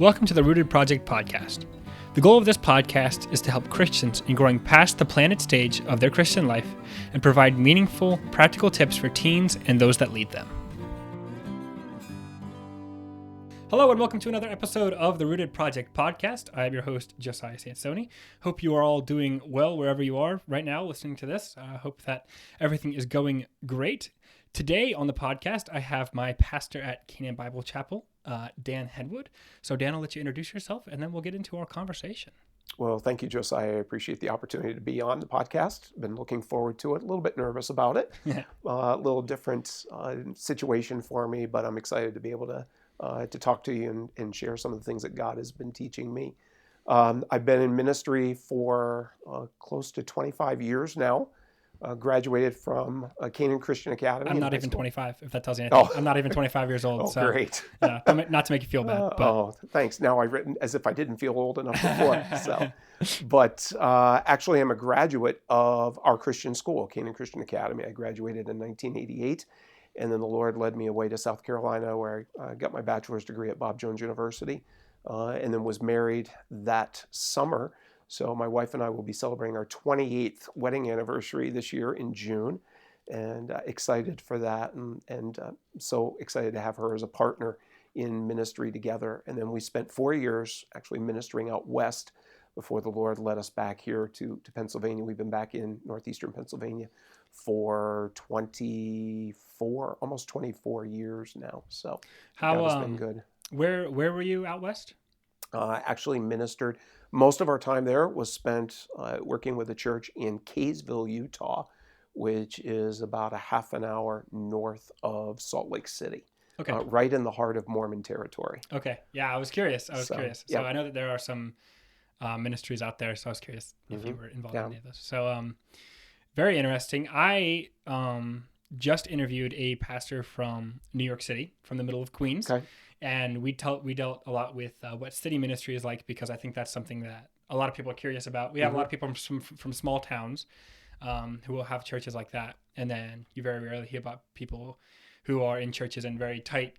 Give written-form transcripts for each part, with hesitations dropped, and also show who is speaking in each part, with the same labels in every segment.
Speaker 1: Welcome to the Rooted Project podcast. The goal of this podcast is to help Christians in growing past the planet stage of their Christian life and provide meaningful, practical tips for teens and those that lead them. Hello and welcome to another episode of the Rooted Project podcast. I am your host, Josiah Sansoni. Hope you are all doing well wherever you are right now listening to this. I hope that everything is going great. Today on the podcast, I have my pastor at Canaan Bible Chapel, Dan Henwood. So Dan, I'll let you introduce yourself and then we'll get into our conversation.
Speaker 2: Well, thank you, Josiah. I appreciate the opportunity to be on the podcast. Been looking forward to it. A little bit nervous about it. A little different situation for me, but I'm excited to be able to talk to you and share some of the things that God has been teaching me. I've been in ministry for close to 25 years now. Graduated from Canaan Christian Academy.
Speaker 1: I'm not even 25, if that tells you anything. I'm not even 25 years old.
Speaker 2: So, great.
Speaker 1: Not to make you feel bad. But.
Speaker 2: Thanks. Now I've written as if I didn't feel old enough before. But actually, I'm a graduate of our Christian school, Canaan Christian Academy. I graduated in 1988, and then the Lord led me away to South Carolina, where I got my bachelor's degree at Bob Jones University, and then was married that summer. So my wife and I will be celebrating our 28th wedding anniversary this year in June, and excited for that, and so excited to have her as a partner in ministry together. And then we spent 4 years actually ministering out west before the Lord led us back here to Pennsylvania. We've been back in northeastern Pennsylvania for almost 24 years now. So God has been good.
Speaker 1: Where were you out west?
Speaker 2: Actually ministered. Most of our time there was spent working with a church in Kaysville, Utah, which is about a half an hour north of Salt Lake City. Okay. Right in the heart of Mormon territory.
Speaker 1: Okay. Yeah, I was curious. So I know that there are some ministries out there, so I was curious if you were involved in any of those. So very interesting. I just interviewed a pastor from New York City, from the middle of Queens. Okay. And we dealt a lot with what city ministry is like, because I think that's something that a lot of people are curious about. We have a lot of people from small towns who will have churches like that. And then you very rarely hear about people who are in churches in very tight,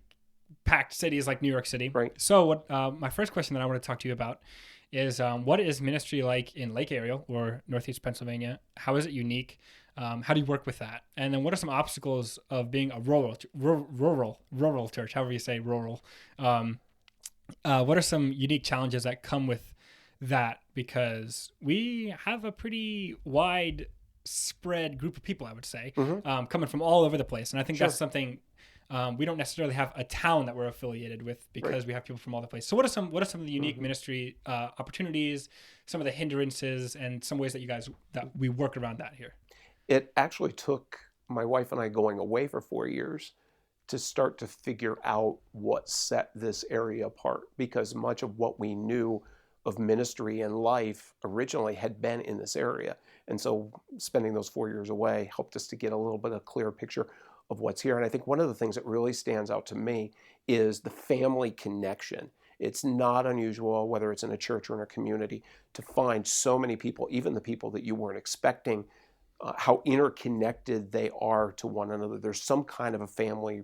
Speaker 1: packed cities like New York City.
Speaker 2: Right.
Speaker 1: So what my first question that I want to talk to you about is what is ministry like in Lake Ariel or Northeast Pennsylvania? How is it unique? How do you work with that? And then what are some obstacles of being a rural church, however you say rural? What are some unique challenges that come with that? Because we have a pretty wide spread group of people, I would say, coming from all over the place. And I think that's something we don't necessarily have a town that we're affiliated with, because we have people from all the place. So what are some of the unique ministry opportunities, some of the hindrances, and some ways that we work around that here?
Speaker 2: It actually took my wife and I going away for 4 years to start to figure out what set this area apart, because much of what we knew of ministry and life originally had been in this area. And so spending those 4 years away helped us to get a little bit of a clearer picture of what's here. And I think one of the things that really stands out to me is the family connection. It's not unusual, whether it's in a church or in a community, to find so many people, even the people that you weren't expecting, how interconnected they are to one another. There's some kind of a family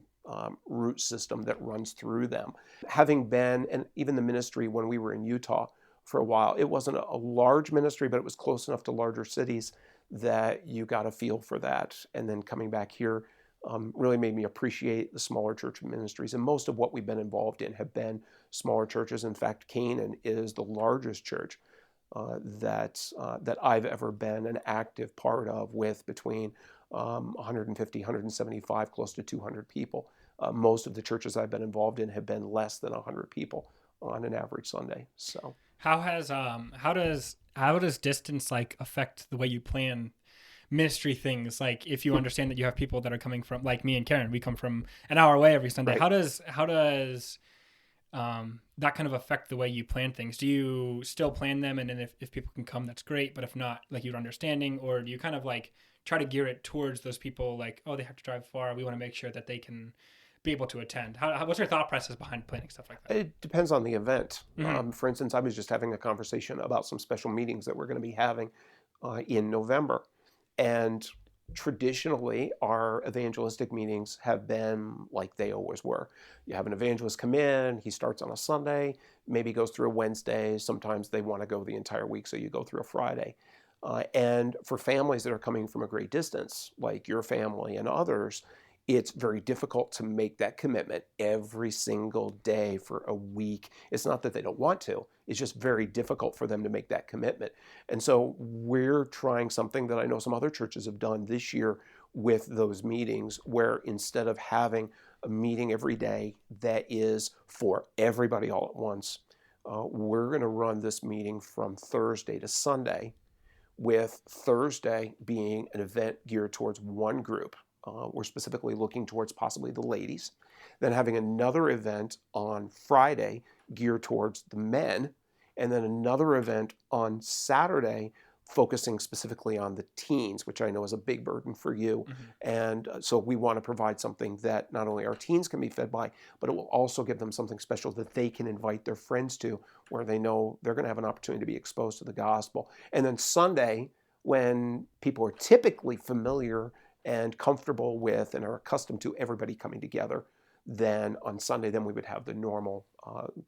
Speaker 2: root system that runs through them. Having been, and even the ministry when we were in Utah for a while, it wasn't a large ministry, but it was close enough to larger cities that you got a feel for that. And then coming back here really made me appreciate the smaller church ministries. And most of what we've been involved in have been smaller churches. In fact, Canaan is the largest church that I've ever been an active part of, with between 150, 175, close to 200 people. Most of the churches I've been involved in have been less than 100 people on an average Sunday. So
Speaker 1: how does distance affect the way you plan ministry things? Like, if you understand that you have people that are coming from, like me and Karen, we come from an hour away every Sunday. Right. How does that kind of affect the way you plan things? Do you still plan them, and then if people can come, that's great, but if not, you're understanding? Or do you kind of try to gear it towards those people, they have to drive far, we want to make sure that they can be able to attend? What's your thought process behind planning stuff like that?
Speaker 2: It depends on the event. For instance, I was just having a conversation about some special meetings that we're going to be having in November, and Traditionally, our evangelistic meetings have been like they always were. You have an evangelist come in, he starts on a Sunday, maybe goes through a Wednesday. Sometimes they want to go the entire week, so you go through a Friday. And for families that are coming from a great distance, like your family and others, it's very difficult to make that commitment every single day for a week. It's not that they don't want to, it's just very difficult for them to make that commitment. And so we're trying something that I know some other churches have done this year with those meetings, where instead of having a meeting every day that is for everybody all at once, we're going to run this meeting from Thursday to Sunday, with Thursday being an event geared towards one group. We're specifically looking towards possibly the ladies. Then having another event on Friday geared towards the men, and then another event on Saturday focusing specifically on the teens, which I know is a big burden for you.
Speaker 1: Mm-hmm.
Speaker 2: And so we want to provide something that not only our teens can be fed by, but it will also give them something special that they can invite their friends to, where they know they're going to have an opportunity to be exposed to the gospel. And then Sunday, when people are typically familiar and comfortable with and are accustomed to everybody coming together, then on Sunday, then we would have the normal,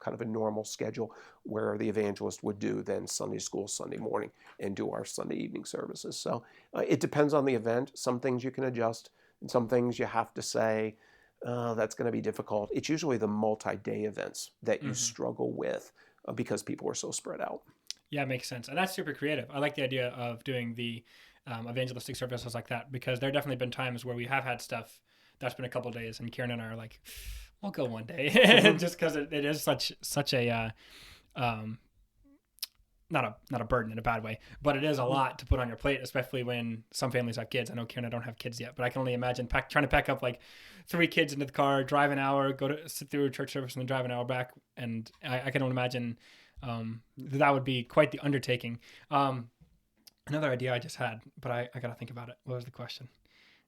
Speaker 2: kind of a normal schedule, where the evangelist would do then Sunday school Sunday morning and do our Sunday evening services. So it depends on the event. Some things you can adjust, and some things you have to say, that's going to be difficult. It's usually the multi-day events that you struggle with because people are so spread out.
Speaker 1: Yeah, it makes sense. And that's super creative. I like the idea of doing the evangelistic services like that, because there have definitely been times where we have had stuff that's been a couple of days, and Karen and I are like, we'll go one day, just because it is such a not a burden in a bad way, but it is a lot to put on your plate, especially when some families have kids. I know Karen and I don't have kids yet, but I can only imagine trying to pack up like 3 kids into the car, drive an hour, go to sit through a church service, and then drive an hour back. And I can only imagine that would be quite the undertaking. Another idea I just had, but I got to think about it. What was the question?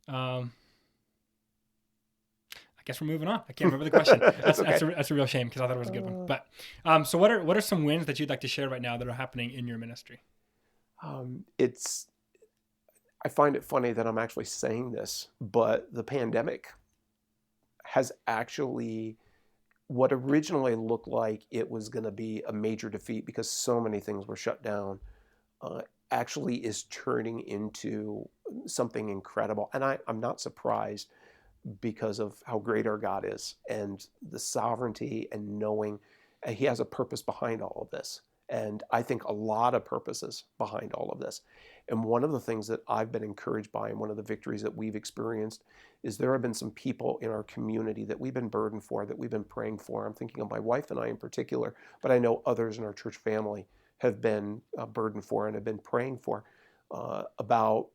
Speaker 1: I guess we're moving on. I can't remember the question. That's a real shame, because I thought it was a good one. But so what are some wins that you'd like to share right now that are happening in your ministry?
Speaker 2: I find it funny that I'm actually saying this, but the pandemic has actually, what originally looked like it was going to be a major defeat because so many things were shut down, actually is turning into something incredible. And I'm not surprised, because of how great our God is and the sovereignty, and knowing He has a purpose behind all of this. And I think a lot of purposes behind all of this. And one of the things that I've been encouraged by, and one of the victories that we've experienced, is there have been some people in our community that we've been burdened for, that we've been praying for. I'm thinking of my wife and I in particular, but I know others in our church family have been burdened for and have been praying for, about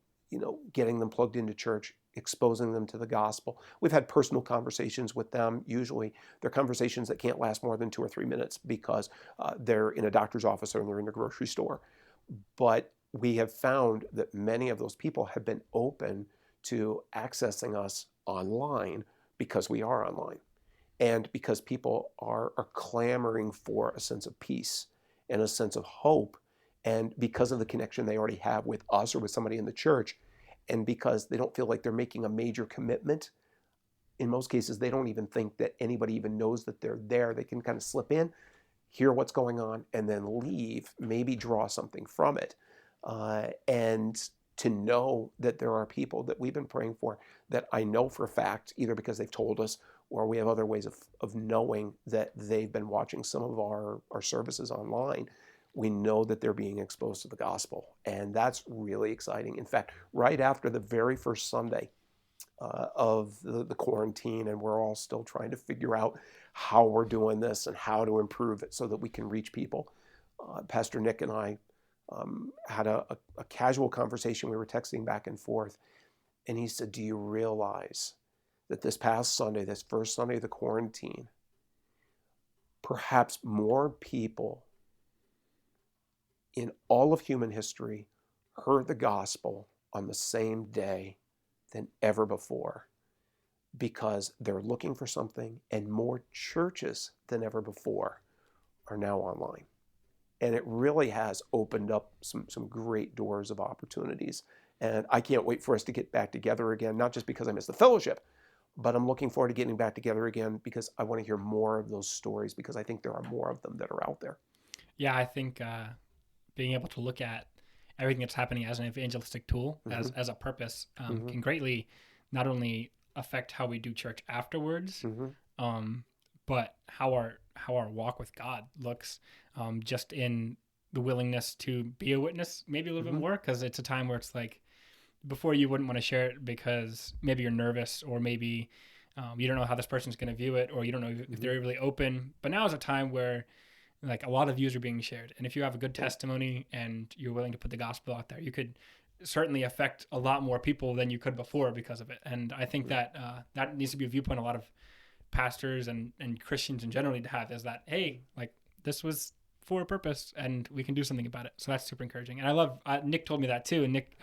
Speaker 2: getting them plugged into church, exposing them to the gospel. We've had personal conversations with them. Usually they're conversations that can't last more than 2 or 3 minutes, because they're in a doctor's office or they're in a grocery store. But we have found that many of those people have been open to accessing us online, because we are online, and because people are clamoring for a sense of peace and a sense of hope, and because of the connection they already have with us or with somebody in the church, and because they don't feel like they're making a major commitment. In most cases, they don't even think that anybody even knows that they're there. They can kind of slip in, hear what's going on, and then leave, maybe draw something from it. And to know that there are people that we've been praying for, that I know for a fact, either because they've told us, or we have other ways of knowing that they've been watching some of our services online. We know that they're being exposed to the gospel, and that's really exciting. In fact, right after the very first Sunday of the quarantine, and we're all still trying to figure out how we're doing this and how to improve it so that we can reach people, Pastor Nick and I had a casual conversation. We were texting back and forth, and he said, "Do you realize that this past Sunday, this first Sunday of the quarantine, perhaps more people in all of human history heard the gospel on the same day than ever before, because they're looking for something, and more churches than ever before are now online." And it really has opened up some great doors of opportunities And I can't wait for us to get back together again, not just because I miss the fellowship, but I'm looking forward to getting back together again because I want to hear more of those stories, because I think there are more of them that are out there.
Speaker 1: Yeah, I think being able to look at everything that's happening as an evangelistic tool, as a purpose, can greatly not only affect how we do church afterwards, but how our walk with God looks, just in the willingness to be a witness, maybe a little bit more, because it's a time where it's like, before you wouldn't want to share it because maybe you're nervous, or maybe you don't know how this person's going to view it, or you don't know if they're really open. But now is a time where like a lot of views are being shared, and if you have a good testimony and you're willing to put the gospel out there, you could certainly affect a lot more people than you could before because of it. And I think that that needs to be a viewpoint a lot of pastors and Christians in general need to have, is that, hey, like, this was for a purpose and we can do something about it. So that's super encouraging. And I love, Nick told me that too. And Nick,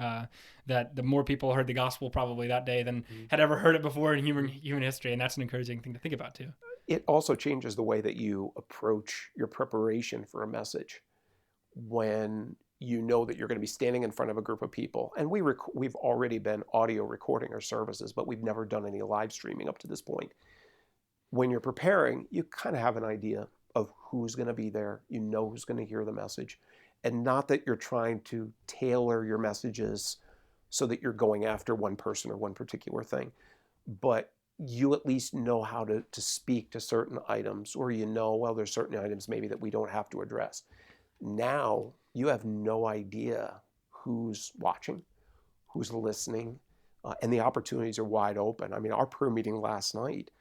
Speaker 1: that the more people heard the gospel probably that day than had ever heard it before in human history. And that's an encouraging thing to think about too.
Speaker 2: It also changes the way that you approach your preparation for a message when you know that you're going to be standing in front of a group of people. And we've already been audio recording our services, but we've never done any live streaming up to this point. When you're preparing, you kind of have an idea of who's going to be there. You know who's going to hear the message. And not that you're trying to tailor your messages so that you're going after one person or one particular thing, but you at least know how to speak to certain items, or well, there's certain items maybe that we don't have to address. Now you have no idea who's watching, who's listening, and the opportunities are wide open. I mean, our prayer meeting last night,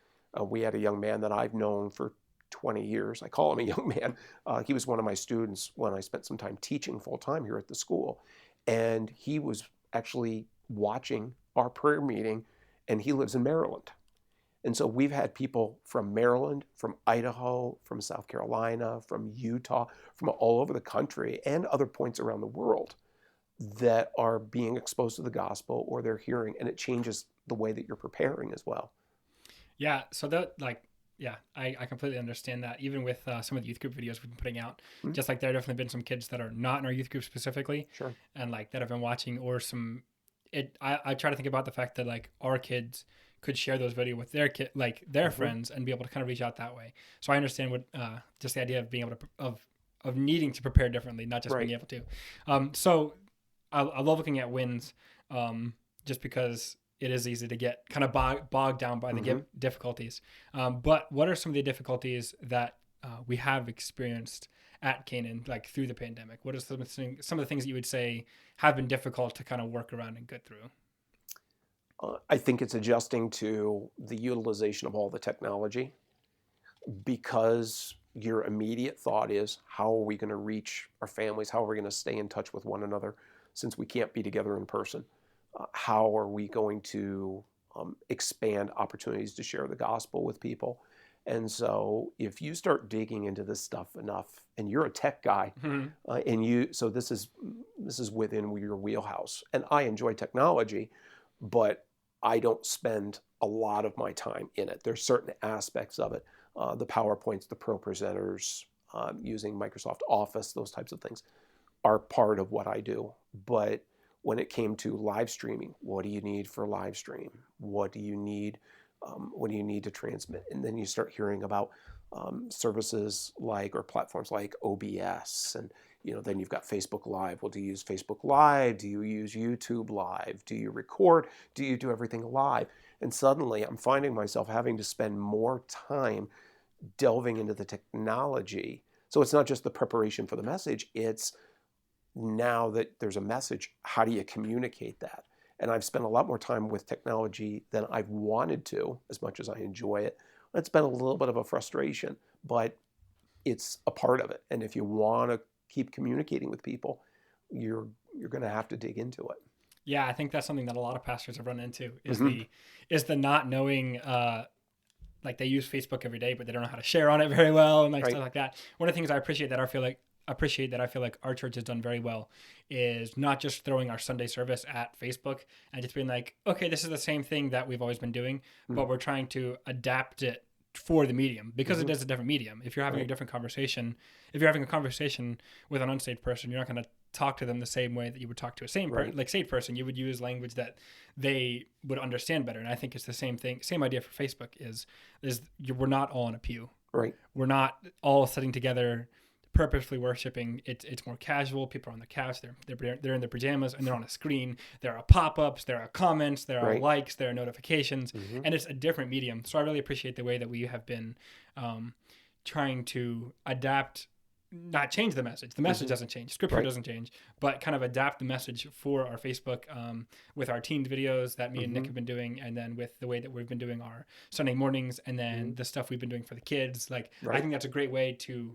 Speaker 2: we had a young man that I've known for 20 years. I call him a young man. He was one of my students when I spent some time teaching full time here at the school. And he was actually watching our prayer meeting, and he lives in Maryland. And so we've had people from Maryland, from Idaho, from South Carolina, from Utah, from all over the country and other points around the world that are being exposed to the gospel, or they're hearing, and it changes the way that you're preparing as well.
Speaker 1: Yeah. So that, like, yeah, I completely understand that. Even with some of the youth group videos we've been putting out, just like there have definitely been some kids that are not in our youth group specifically,
Speaker 2: Sure,
Speaker 1: and like that have been watching, or I try to think about the fact that like our kids could share those videos with their like their friends, and be able to kind of reach out that way. So I understand what just the idea of being able to of needing to prepare differently, not just being able to. So I love looking at wins, just because it is easy to get kind of bogged down by the difficulties. But what are some of the difficulties that we have experienced at Canaan, like through the pandemic? What are some of the things that you would say have been difficult to kind of work around and get through?
Speaker 2: I think it's adjusting to the utilization of all the technology, because your immediate thought is, how are we going to reach our families? How are we going to stay in touch with one another since we can't be together in person? How are we going to expand opportunities to share the gospel with people? And so if you start digging into this stuff enough, and you're a tech guy, so this is within your wheelhouse. And I enjoy technology, but I don't spend a lot of my time in it. There's certain aspects of it, the PowerPoints, the Pro Presenters, using Microsoft Office, those types of things are part of what I do. But when it came to live streaming, what do you need for live stream? What do you need? What do you need to transmit? And then you start hearing about services like, or platforms like OBS, and then you've got Facebook Live. Well, do you use Facebook Live? Do you use YouTube Live? Do you record? Do you do everything live? And suddenly I'm finding myself having to spend more time delving into the technology. So it's not just the preparation for the message, it's now that there's a message, how do you communicate that? And I've spent a lot more time with technology than I've wanted to, as much as I enjoy it. It's been a little bit of a frustration, but it's a part of it. And if you want to keep communicating with people, you're going to have to dig into it.
Speaker 1: Yeah, I think that's something that a lot of pastors have run into, is the not knowing, like they use Facebook every day, but they don't know how to share on it very well, and stuff like that. One of the things I appreciate that I feel like our church has done very well is not just throwing our Sunday service at Facebook and just being like, okay, this is the same thing that we've always been doing, but we're trying to adapt it for the medium, because it is a different medium. If you're having a different conversation, if you're having a conversation with an unsaved person, you're not going to talk to them the same way that you would talk to a saved person. You would use language that they would understand better. And I think it's the same thing. Same idea for Facebook is we're not all in a pew.
Speaker 2: Right.
Speaker 1: We're not all sitting together purposefully worshiping. It's more casual. People are on the couch. They're in their pajamas and they're on a screen. There are pop-ups. There are comments. There are likes. There are notifications. And it's a different medium. So I really appreciate the way that we have been trying to adapt, not change the message. The message doesn't change. Scripture doesn't change, but kind of adapt the message for our Facebook with our teens videos that me and Nick have been doing, and then with the way that we've been doing our Sunday mornings, and then the stuff we've been doing for the kids. Like, I think that's a great way to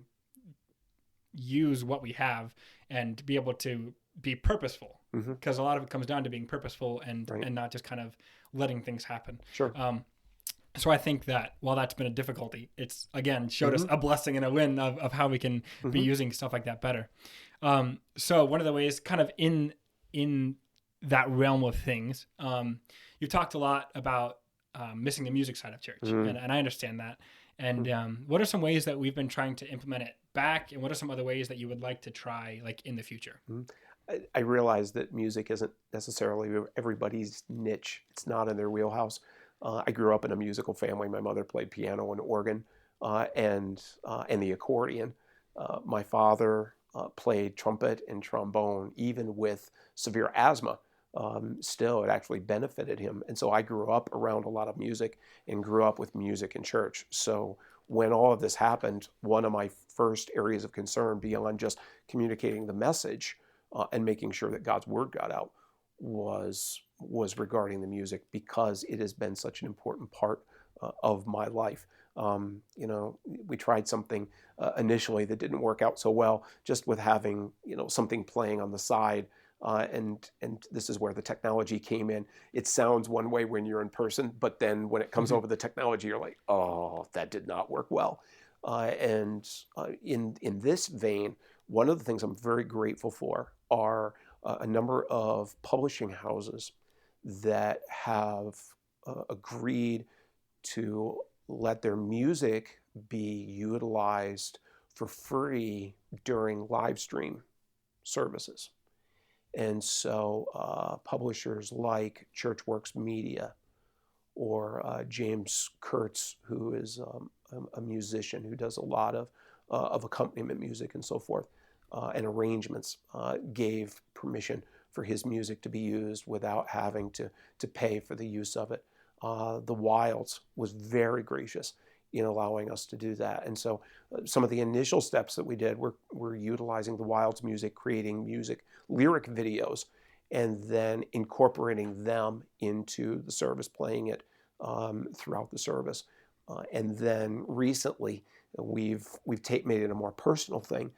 Speaker 1: use what we have and be able to be purposeful, because a lot of it comes down to being purposeful and not just kind of letting things happen.
Speaker 2: Sure.
Speaker 1: So I think that while that's been a difficulty, it's again showed us a blessing and a win of how we can be using stuff like that better. So one of the ways, kind of in that realm of things, you talked a lot about missing the music side of church, and I understand that. And what are some ways that we've been trying to implement it back, and what are some other ways that you would like to try, like in the future?
Speaker 2: I realize that music isn't necessarily everybody's niche. It's not in their wheelhouse. I grew up in a musical family. My mother played piano and organ and the accordion. My father played trumpet and trombone, even with severe asthma. Still, it actually benefited him. And so I grew up around a lot of music and grew up with music in church. So when all of this happened, one of my first areas of concern beyond just communicating the message and making sure that God's word got out was regarding the music, because it has been such an important part of my life. We tried something initially that didn't work out so well, just with having, something playing on the side. And this is where the technology came in. It sounds one way when you're in person, but then when it comes over the technology, you're like, oh, that did not work well. And in this vein, one of the things I'm very grateful for are a number of publishing houses that have agreed to let their music be utilized for free during live stream services. And so publishers like Churchworks Media or James Kurtz, who is a musician who does a lot of accompaniment music and so forth, and arrangements, gave permission for his music to be used without having to pay for the use of it. The Wilds was very gracious in allowing us to do that. And so some of the initial steps that we did were utilizing the Wilds music, creating lyric videos, and then incorporating them into the service, playing it throughout the service. And then recently, we've made it a more personal thing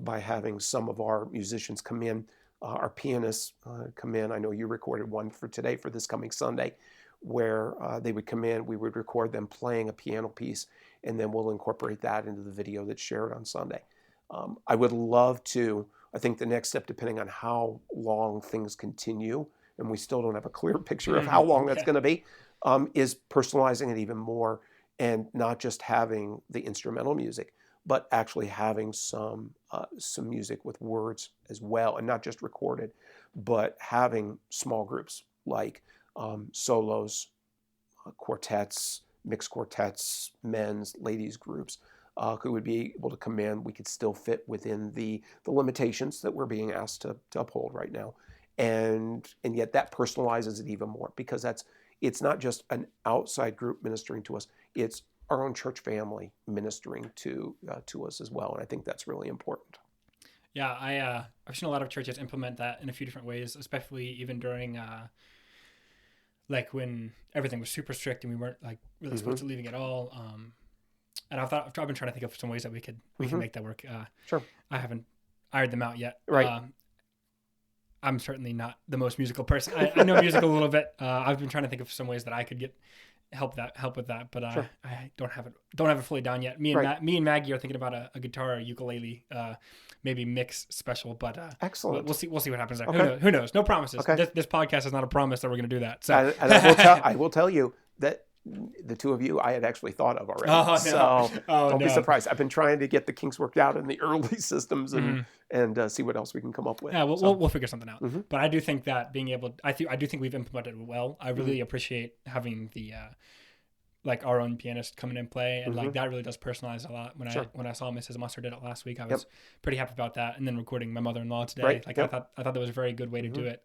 Speaker 2: by having some of our musicians come in, our pianists come in. I know you recorded one for today for this coming Sunday, where they would come in, we would record them playing a piano piece, and then we'll incorporate that into the video that's shared on Sunday. I would love to, I think the next step, depending on how long things continue, and we still don't have a clear picture of how long that's going to be, is personalizing it even more, and not just having the instrumental music, but actually having some music with words as well, and not just recorded, but having small groups like solos, quartets, mixed quartets, men's, ladies groups, who would be able to come in. We could still fit within the limitations that we're being asked to uphold right now, and yet that personalizes it even more, because it's not just an outside group ministering to us; it's our own church family ministering to us as well, and I think that's really important.
Speaker 1: Yeah, I've seen a lot of churches implement that in a few different ways, especially even during like when everything was super strict and we weren't like really supposed to leaving at all. And I've been trying to think of some ways that we can make that work.
Speaker 2: Sure.
Speaker 1: I haven't ironed them out yet.
Speaker 2: Right.
Speaker 1: I'm certainly not the most musical person. I know music a little bit. I've been trying to think of some ways that I could help with that, but
Speaker 2: sure.
Speaker 1: I don't have it fully down yet. Me and Maggie are thinking about a guitar or ukulele, maybe mix special, but
Speaker 2: excellent.
Speaker 1: We'll see what happens there.
Speaker 2: Okay.
Speaker 1: Who knows? No promises.
Speaker 2: Okay.
Speaker 1: This podcast is not a promise that we're going to do that. So
Speaker 2: and I will tell you that the two of you I had actually thought of already.
Speaker 1: Oh, no.
Speaker 2: So don't
Speaker 1: no.
Speaker 2: be surprised. I've been trying to get the kinks worked out in the early systems, and and see what else we can come up with.
Speaker 1: Yeah, we'll figure something out.
Speaker 2: Mm-hmm.
Speaker 1: But I do think that being able, I do think we've implemented it well. I really
Speaker 2: Mm-hmm.
Speaker 1: appreciate having the like our own pianist come in and play, and
Speaker 2: Mm-hmm.
Speaker 1: like that really does personalize a lot. When I saw Mrs. Mustard did it last week, I was pretty happy about that. And then recording my mother-in-law today,
Speaker 2: Right.
Speaker 1: like I thought that was a very good way to
Speaker 2: Mm-hmm.
Speaker 1: do it.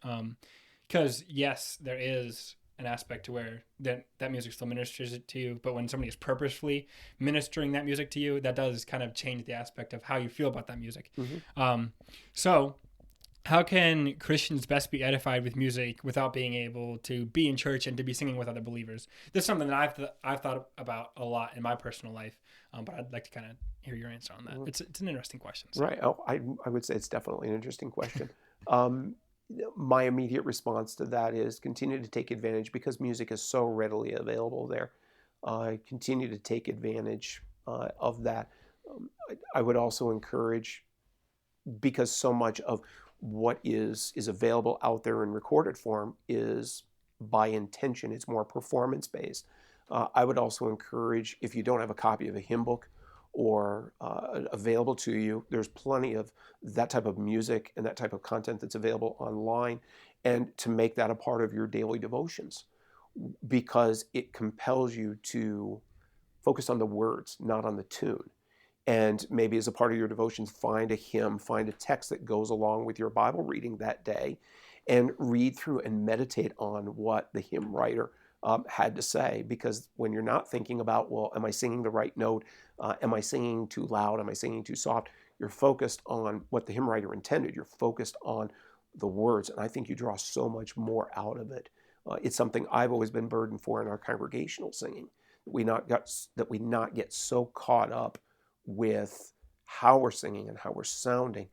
Speaker 1: Because yes, there is an aspect to where that music still ministers it to you, but when somebody is purposefully ministering that music to you, that does kind of change the aspect of how you feel about that music.
Speaker 2: Mm-hmm.
Speaker 1: So how can Christians best be edified with music without being able to be in church and to be singing with other believers? This is something that I've thought about a lot in my personal life, but I'd like to kind of hear your answer on that.
Speaker 2: Mm-hmm.
Speaker 1: It's an interesting question. So.
Speaker 2: Right. Oh, I would say it's definitely an interesting question. My immediate response to that is continue to take advantage because music is so readily available there. Continue to take advantage of that. I would also encourage, because so much of what is available out there in recorded form is by intention, it's more performance based. I would also encourage, if you don't have a copy of a hymn book or available to you, there's plenty of that type of music and that type of content that's available online, and to make that a part of your daily devotions, because it compels you to focus on the words, not on the tune. And maybe as a part of your devotions, find a hymn, find a text that goes along with your Bible reading that day, and read through and meditate on what the hymn writer had to say. Because when you're not thinking about, well, am I singing the right note? Am I singing too loud? Am I singing too soft? You're focused on what the hymn writer intended. You're focused on the words. And I think you draw so much more out of it. It's something I've always been burdened for in our congregational singing. That we not get so caught up with how we're singing and how we're sounding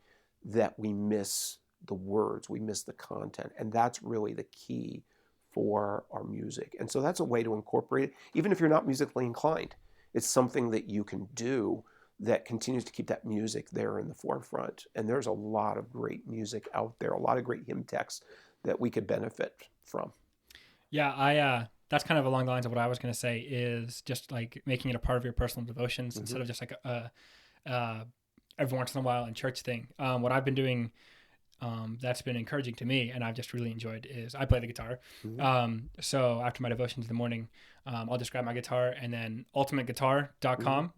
Speaker 2: that we miss the words, we miss the content. And that's really the key for our music. And so that's a way to incorporate it, even if you're not musically inclined. It's something that you can do that continues to keep that music there in the forefront. And there's a lot of great music out there, a lot of great hymn texts that we could benefit from.
Speaker 1: Yeah, that's kind of along the lines of what I was going to say, is just like making it a part of your personal devotions instead of just like every once in a while in church thing. What I've been doing that's been encouraging to me and I've just really enjoyed is I play the guitar. So after my devotions in the morning, I'll just grab my guitar and then ultimateguitar.com,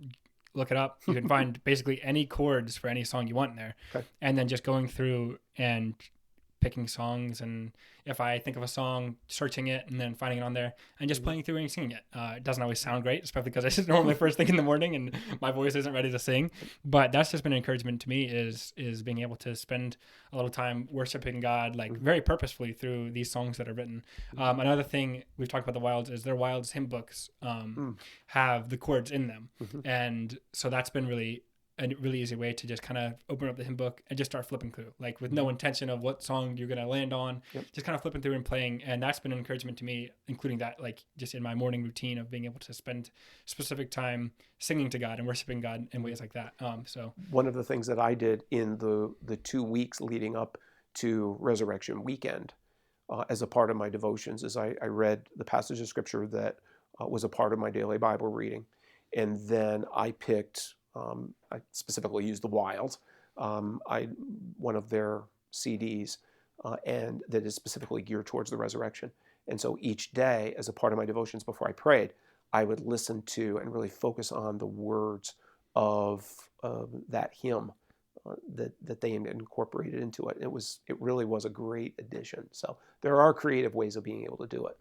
Speaker 1: look it up. You can find basically any chords for any song you want in there.
Speaker 2: Okay.
Speaker 1: And then just going through and picking songs, and if I think of a song, searching it and then finding it on there and just playing through and singing it. It doesn't always sound great, especially because it's normally first thing in the morning and my voice isn't ready to sing. But that's just been an encouragement to me, is being able to spend a little time worshiping God, like very purposefully through these songs that are written. Another thing we've talked about the Wilds is their Wilds hymn books have the chords in them. And so that's been really a really easy way to just kind of open up the hymn book and just start flipping through, like with no intention of what song you're going to land on, just kind of flipping through and playing. And that's been an encouragement to me, including that, like just in my morning routine of being able to spend specific time singing to God and worshiping God in ways like that. So
Speaker 2: one of the things that I did in the 2 weeks leading up to Resurrection Weekend, as a part of my devotions, is I read the passage of scripture that was a part of my daily Bible reading. And then I picked, I specifically used the Wild, one of their CDs, and that is specifically geared towards the resurrection. And so each day, as a part of my devotions before I prayed, I would listen to and really focus on the words of that hymn that they incorporated into it. It really was a great addition. So there are creative ways of being able to do it.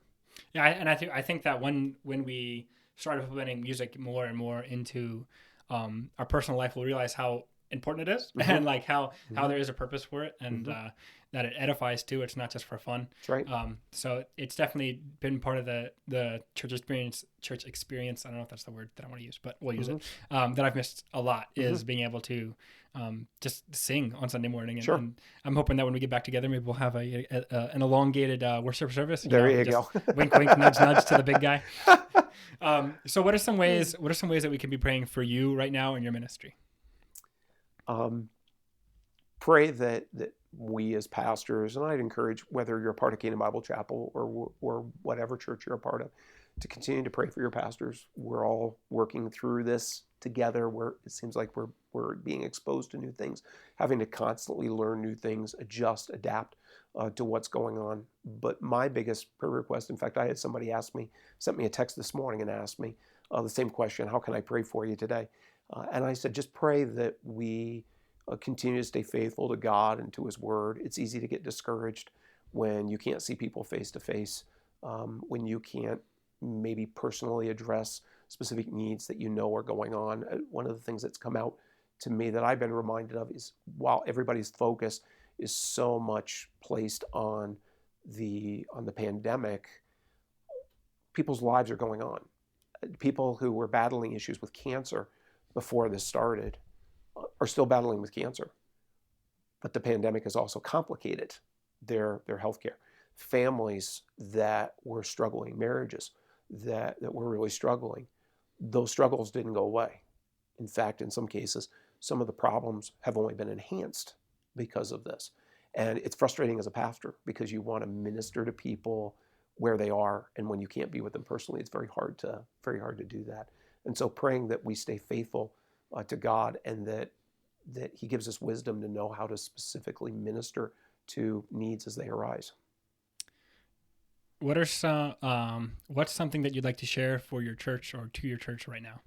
Speaker 1: Yeah, and I think that when we started implementing music more and more into our personal life, we'll realize how important it is and like how there is a purpose for it, and that it edifies too. It's not just for fun.
Speaker 2: That's right.
Speaker 1: So it's definitely been part of the church experience. I don't know if that's the word that I want to use, but we'll use it. That I've missed a lot is being able to just sing on Sunday morning. And I'm hoping that when we get back together, maybe we'll have an elongated worship service.
Speaker 2: There you go.
Speaker 1: Wink, wink, nudge, nudge to the big guy. So what are some ways that we can be praying for you right now in your ministry?
Speaker 2: Pray that we as pastors, and I'd encourage, whether you're a part of Kingdom Bible Chapel or whatever church you're a part of, to continue to pray for your pastors. We're all working through this together, where it seems like we're being exposed to new things, having to constantly learn new things, adjust, adapt to what's going on. But my biggest prayer request, in fact, I had somebody sent me a text this morning and asked me the same question: how can I pray for you today? And I said, just pray that we continue to stay faithful to God and to His Word. It's easy to get discouraged when you can't see people face to face, when you can't maybe personally address specific needs that you know are going on. One of the things that's come out to me that I've been reminded of is, while everybody's focus is so much placed on the pandemic, people's lives are going on. People who were battling issues with cancer before this started are still battling with cancer. But the pandemic has also complicated their healthcare. Families that were struggling, marriages that were really struggling, those struggles didn't go away. In fact, in some cases, some of the problems have only been enhanced because of this. And it's frustrating as a pastor because you want to minister to people where they are, and when you can't be with them personally, it's very hard to do that. And so praying that we stay faithful to God, and that He gives us wisdom to know how to specifically minister to needs as they arise.
Speaker 1: What's something that you'd like to share for your church or to your church right now?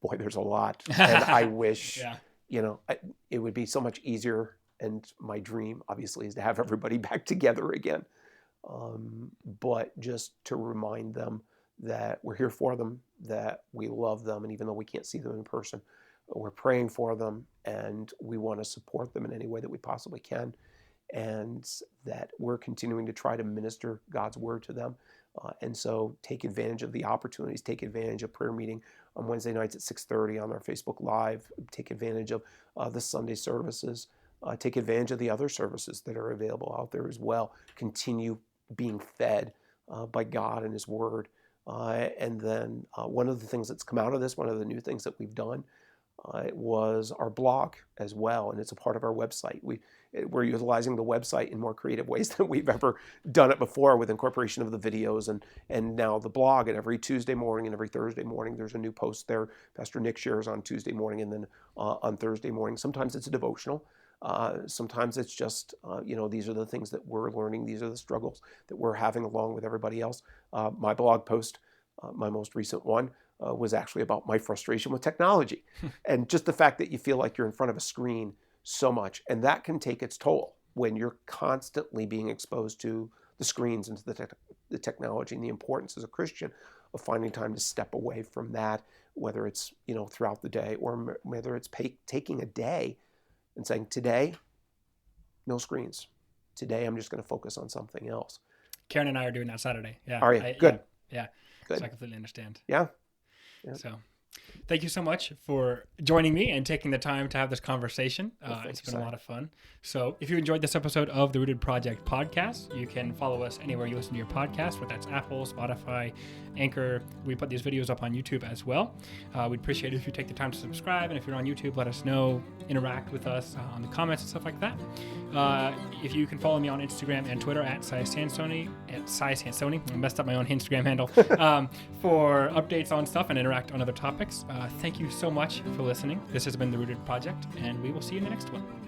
Speaker 2: Boy, there's a lot, and I wish,
Speaker 1: yeah.
Speaker 2: It would be so much easier. And my dream, obviously, is to have everybody back together again. But just to remind them that we're here for them, that we love them, and even though we can't see them in person, we're praying for them, and we want to support them in any way that we possibly can, and that we're continuing to try to minister God's word to them. And so take advantage of the opportunities, take advantage of prayer meeting on Wednesday nights at 6:30 on our Facebook Live, take advantage of the Sunday services, take advantage of the other services that are available out there as well. Continue being fed by God and His Word. And then one of the things that's come out of this, one of the new things that we've done, was our blog as well, and it's a part of our website. We're utilizing the website in more creative ways than we've ever done it before, with incorporation of the videos and now the blog. And every Tuesday morning and every Thursday morning, there's a new post there. Pastor Nick shares on Tuesday morning, and then on Thursday morning. Sometimes it's a devotional. Sometimes it's just, these are the things that we're learning. These are the struggles that we're having along with everybody else. My blog post, my most recent one, was actually about my frustration with technology and just the fact that you feel like you're in front of a screen so much. And that can take its toll when you're constantly being exposed to the screens and to the technology, and the importance as a Christian of finding time to step away from that, whether it's, throughout the day, or whether it's taking a day and saying, today, no screens. Today, I'm just going to focus on something else.
Speaker 1: Karen and I are doing that Saturday. Yeah.
Speaker 2: Are you? Good.
Speaker 1: Yeah.
Speaker 2: Good.
Speaker 1: So I completely understand.
Speaker 2: Yeah.
Speaker 1: So thank you so much for joining me and taking the time to have this conversation. It's been a lot of fun. So if you enjoyed this episode of the Rooted Project podcast, you can follow us anywhere you listen to your podcast, whether that's Apple, Spotify, Anchor. We put these videos up on YouTube as well. We'd appreciate it if you take the time to subscribe. And if you're on YouTube, let us know, interact with us on the comments and stuff like that. If you can follow me on Instagram and Twitter at @SaiSansoni. I messed up my own Instagram handle for updates on stuff and interact on other topics. Thank you so much for listening. This has been The Rooted Project, and we will see you in the next one.